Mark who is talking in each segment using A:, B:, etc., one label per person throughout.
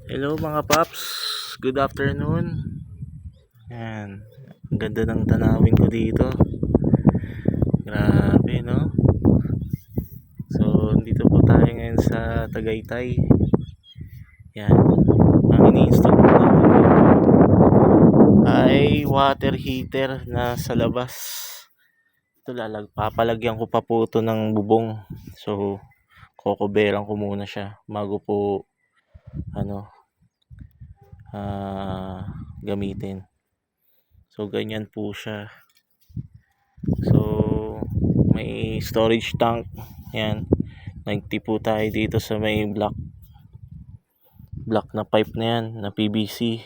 A: Hello mga paps, good afternoon. Yan, ang ganda ng tanawin ko dito. Grabe no. So dito po tayo ngayon sa Tagaytay. Yan, ang ini-install po natin dito ay water heater na sa labas. Ito papalagyan ko pa po ito ng bubong. So kokoberan ko muna siya bago po gamitin. So ganyan po siya. So may storage tank. Yan, nagtipo tayo dito sa may black na pipe na yan na PVC.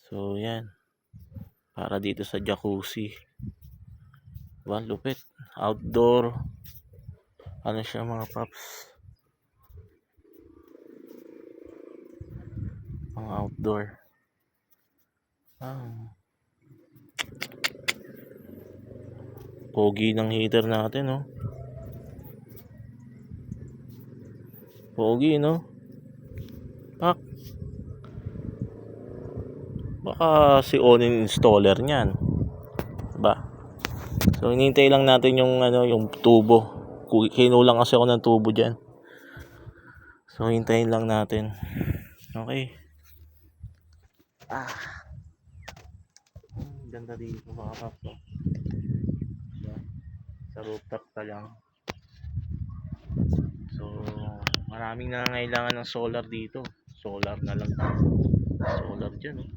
A: So yan, para dito sa jacuzzi. Diba, lupit. Outdoor siya mga paps, mga outdoor. Pogi ng heater natin, no? Pogi, no? Pak. Baka si Onin installer niyan. Diba? So hinihintay lang natin yung yung tubo. Kinulang kasi ako ng tubo diyan. So hintayin lang natin. Okay. Ganda dito mga paps. Sa rooftop pa lang. So maraming nangangailangan ng solar dito. Solar na lang. Solar dyan, oh.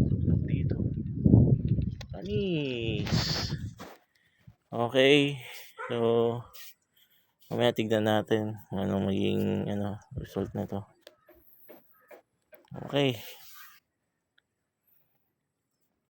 A: Solar dito. Anis. Okay. So mamaya tignan natin anong magiging result na to. Okay.